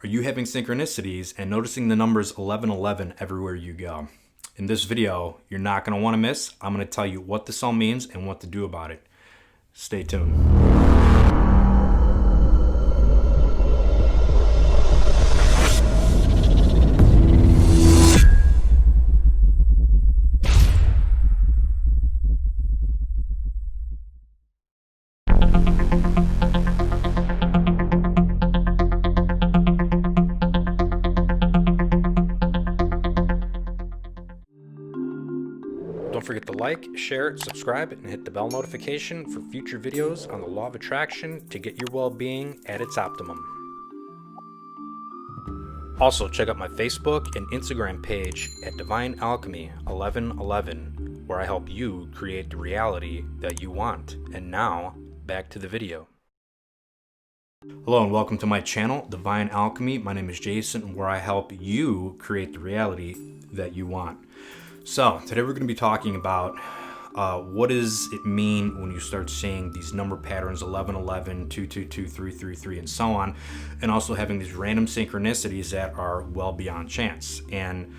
Are you having synchronicities and noticing the numbers 1111 everywhere you go? In this video, you're not going to want to miss. I'm going to tell you what this all means and what to do about it. Stay tuned. Don't forget to like, share, subscribe, and hit the bell notification for future videos on the law of attraction to get your well-being at its optimum. Also, check out my Facebook and Instagram page at Divine Alchemy 1111, where I help you create the reality that you want. And now, back to the video. Hello and welcome to my channel, Divine Alchemy. My name is Jason, where I help you create the reality that you want. So today we're going to be talking about what does it mean when you start seeing these number patterns 1111, 222, 333, and so on, and also having these random synchronicities that are well beyond chance. And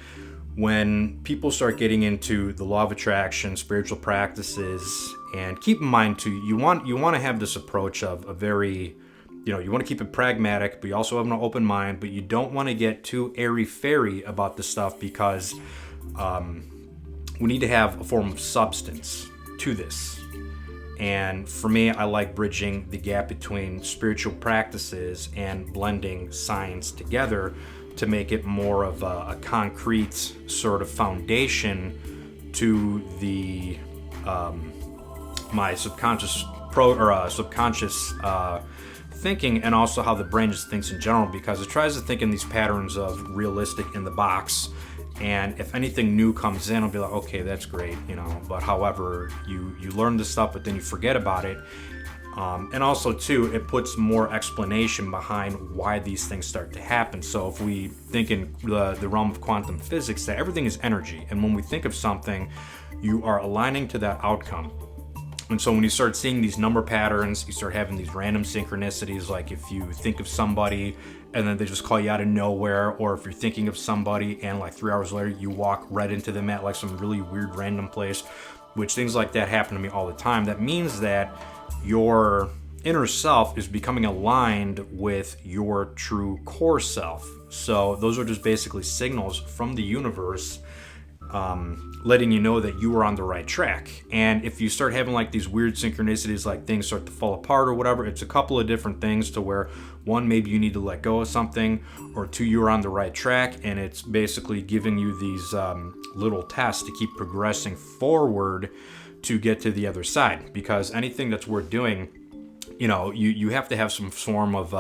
when people start getting into the law of attraction, spiritual practices, and keep in mind too, you want to have this approach of a very, you want to keep it pragmatic, but you also have an open mind, but you don't want to get too airy-fairy about this stuff because we need to have a form of substance to this. And for me, I like bridging the gap between spiritual practices and blending science together to make it more of a concrete sort of foundation to the my subconscious thinking, and also how the brain just thinks in general, because it tries to think in these patterns of realistic in the box. And if anything new comes in, I'll be like, okay, that's great, but however, you learn this stuff, but then you forget about it. And also too, it puts more explanation behind why these things start to happen. So if we think in the realm of quantum physics, that everything is energy. And when we think of something, you are aligning to that outcome. And so when you start seeing these number patterns, you start having these random synchronicities, like if you think of somebody and then they just call you out of nowhere, or if you're thinking of somebody and like 3 hours later you walk right into them at like some really weird random place, which things like that happen to me all the time. That means that your inner self is becoming aligned with your true core self. So those are just basically signals from the universe letting you know that you are on the right track. And if you start having like these weird synchronicities, like things start to fall apart or whatever, it's a couple of different things to where, one, maybe you need to let go of something, or two, you're on the right track, and it's basically giving you these little tests to keep progressing forward to get to the other side. Because anything that's worth doing, you have to have some form of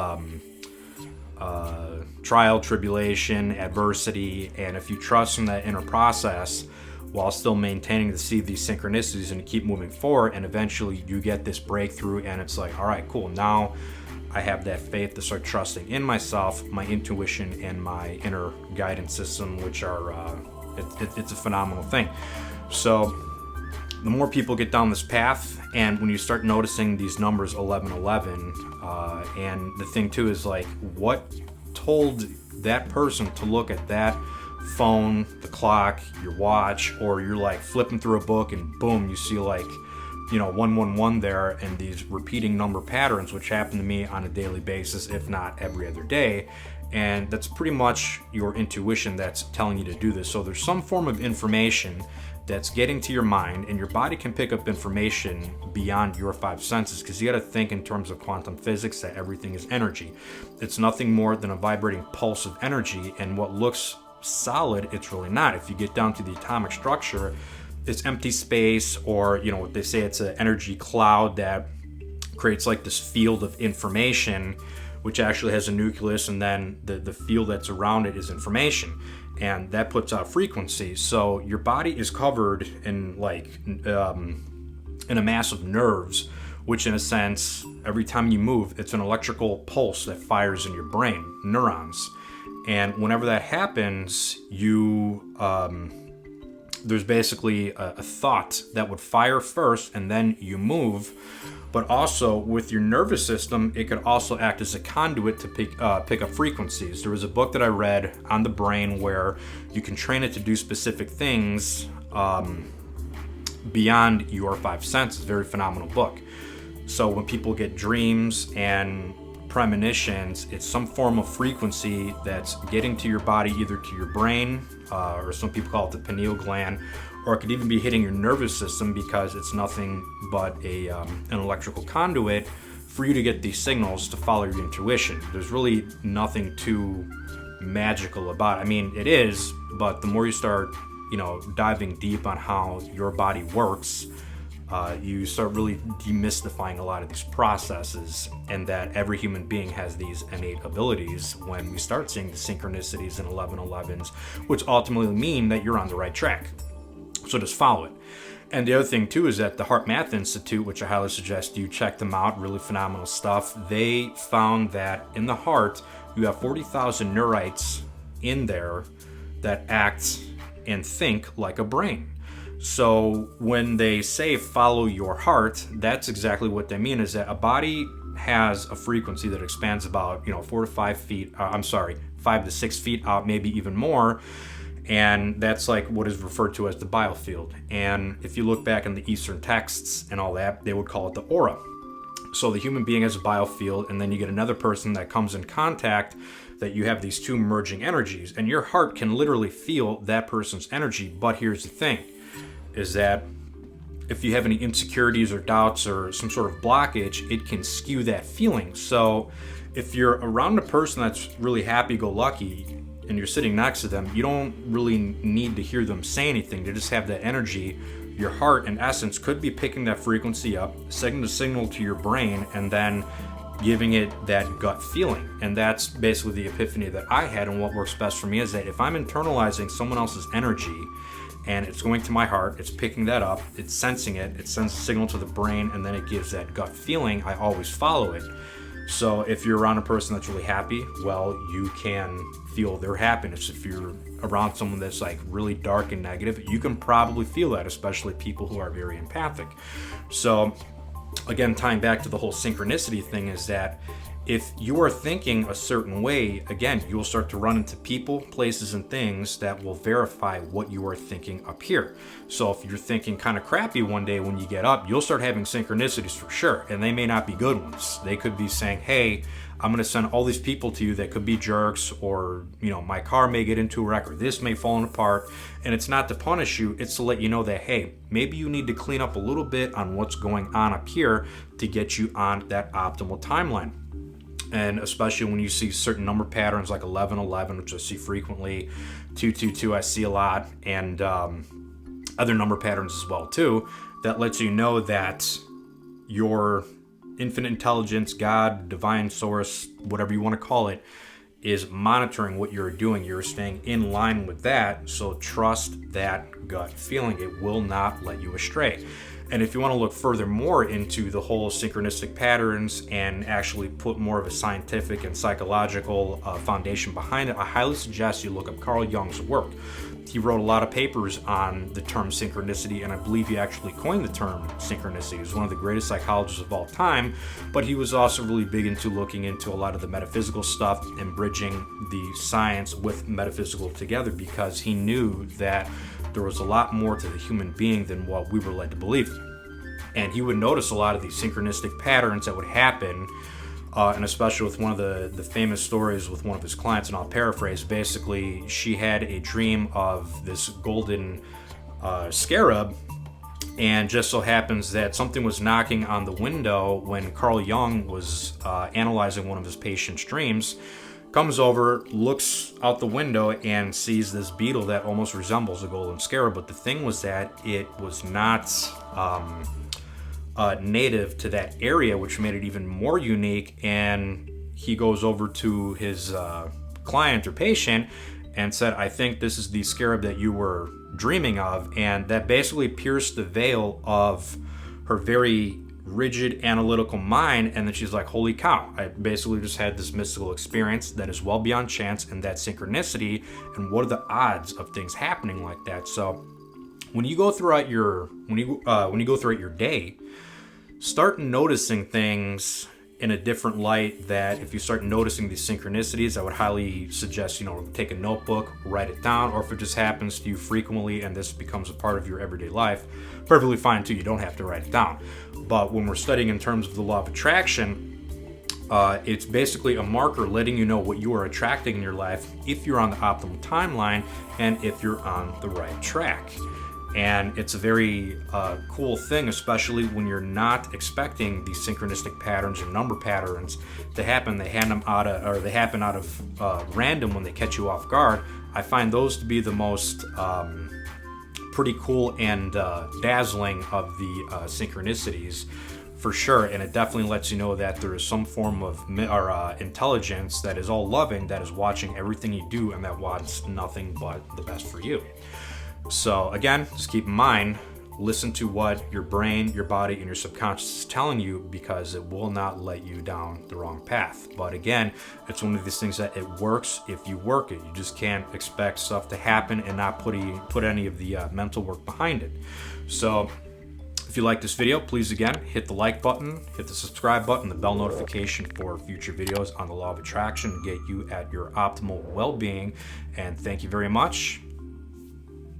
trial, tribulation, adversity, and if you trust in that inner process while still maintaining to see these synchronicities and keep moving forward, and eventually you get this breakthrough, and it's like, all right, cool, now I have that faith to start trusting in myself, my intuition, and my inner guidance system, which are it's a phenomenal thing. So the more people get down this path, and when you start noticing these numbers 1111, and the thing too is like, what told that person to look at that phone, the clock, your watch, or you're like flipping through a book and boom, you see like 111 there, and these repeating number patterns, which happen to me on a daily basis, if not every other day. And that's pretty much your intuition that's telling you to do this. So there's some form of information that's getting to your mind, and your body can pick up information beyond your five senses, because you got to think in terms of quantum physics that everything is energy. It's nothing more than a vibrating pulse of energy, and what looks solid, it's really not. If you get down to the atomic structure, it's empty space, or what they say, it's an energy cloud that creates like this field of information, which actually has a nucleus, and then the field that's around it is information, and that puts out frequency. So your body is covered in in a mass of nerves, which in a sense, every time you move, it's an electrical pulse that fires in your brain, neurons. And whenever that happens, you there's basically a thought that would fire first and then you move. But also with your nervous system, it could also act as a conduit to pick up frequencies. There was a book that I read on the brain where you can train it to do specific things beyond your five senses. Very phenomenal book. So when people get dreams and premonitions, it's some form of frequency that's getting to your body, either to your brain, or some people call it the pineal gland, or it could even be hitting your nervous system, because it's nothing but an electrical conduit for you to get these signals to follow your intuition. There's really nothing too magical about it. I mean, it is, but the more you start, diving deep on how your body works, you start really demystifying a lot of these processes, and that every human being has these innate abilities when we start seeing the synchronicities and 1111s, which ultimately mean that you're on the right track. So just follow it. And the other thing too is that the Heart Math Institute, which I highly suggest you check them out, really phenomenal stuff. They found that in the heart, you have 40,000 neurites in there that act and think like a brain. So when they say follow your heart, that's exactly what they mean, is that a body has a frequency that expands about 5 to 6 feet out, maybe even more. And that's like what is referred to as the biofield. And if you look back in the Eastern texts and all that, they would call it the aura. So the human being has a biofield, and then you get another person that comes in contact, that you have these two merging energies, and your heart can literally feel that person's energy. But here's the thing, is that if you have any insecurities or doubts or some sort of blockage, it can skew that feeling. So if you're around a person that's really happy-go-lucky and you're sitting next to them, you don't really need to hear them say anything. They just have that energy. Your heart, in essence, could be picking that frequency up, sending the signal to your brain, and then giving it that gut feeling. And that's basically the epiphany that I had. And what works best for me is that if I'm internalizing someone else's energy and it's going to my heart, it's picking that up, it's sensing it, it sends a signal to the brain, and then it gives that gut feeling, I always follow it. So if you're around a person that's really happy, well, you can feel their happiness. If you're around someone that's like really dark and negative, you can probably feel that, especially people who are very empathic. So again, tying back to the whole synchronicity thing, is that if you are thinking a certain way, again, you will start to run into people, places, and things that will verify what you are thinking up here. So if you're thinking kind of crappy one day when you get up, you'll start having synchronicities for sure. And they may not be good ones. They could be saying, hey, I'm going to send all these people to you that could be jerks, or, my car may get into a wreck, or this may fall apart. And it's not to punish you. It's to let you know that, hey, maybe you need to clean up a little bit on what's going on up here to get you on that optimal timeline. And especially when you see certain number patterns like 1111, which I see frequently, 222 I see a lot, and other number patterns as well too, that lets you know that your infinite intelligence, God, divine source, whatever you want to call it, is monitoring what you're doing. You're staying in line with that, so trust that gut feeling. It will not let you astray. And if you want to look further more into the whole synchronistic patterns and actually put more of a scientific and psychological foundation behind it, I highly suggest you look up Carl Jung's work. He wrote a lot of papers on the term synchronicity, and I believe he actually coined the term synchronicity. He was one of the greatest psychologists of all time, but he was also really big into looking into a lot of the metaphysical stuff and bridging the science with metaphysical together, because he knew that there was a lot more to the human being than what we were led to believe. And he would notice a lot of these synchronistic patterns that would happen, and especially with one of the famous stories with one of his clients, and I'll paraphrase. Basically, she had a dream of this golden scarab, and just so happens that something was knocking on the window when Carl Jung was analyzing one of his patient's dreams. Comes over, looks out the window, and sees this beetle that almost resembles a golden scarab. But the thing was that it was not native to that area, which made it even more unique. And he goes over to his client or patient and said, I think this is the scarab that you were dreaming of. And that basically pierced the veil of her very rigid analytical mind, and then she's like, holy cow, I basically just had this mystical experience that is well beyond chance, and that synchronicity, and what are the odds of things happening like that? So when you go throughout your day, start noticing things in a different light. That if you start noticing these synchronicities, I would highly suggest, take a notebook, write it down, or if it just happens to you frequently and this becomes a part of your everyday life, perfectly fine too. You don't have to write it down. But when we're studying in terms of the law of attraction, it's basically a marker letting you know what you are attracting in your life, if you're on the optimal timeline and if you're on the right track. And it's a very cool thing, especially when you're not expecting these synchronistic patterns or number patterns to happen. They happen out of random when they catch you off guard. I find those to be the most pretty cool and dazzling of the synchronicities, for sure. And it definitely lets you know that there is some form of intelligence that is all loving, that is watching everything you do, and that wants nothing but the best for you. So again, just keep in mind, listen to what your brain, your body, and your subconscious is telling you, because it will not let you down the wrong path. But again, it's one of these things that it works if you work it. You just can't expect stuff to happen and not put any of the mental work behind it. So if you like this video, please again, hit the like button, hit the subscribe button, the bell notification for future videos on the law of attraction to get you at your optimal well-being. And thank you very much.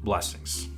Blessings.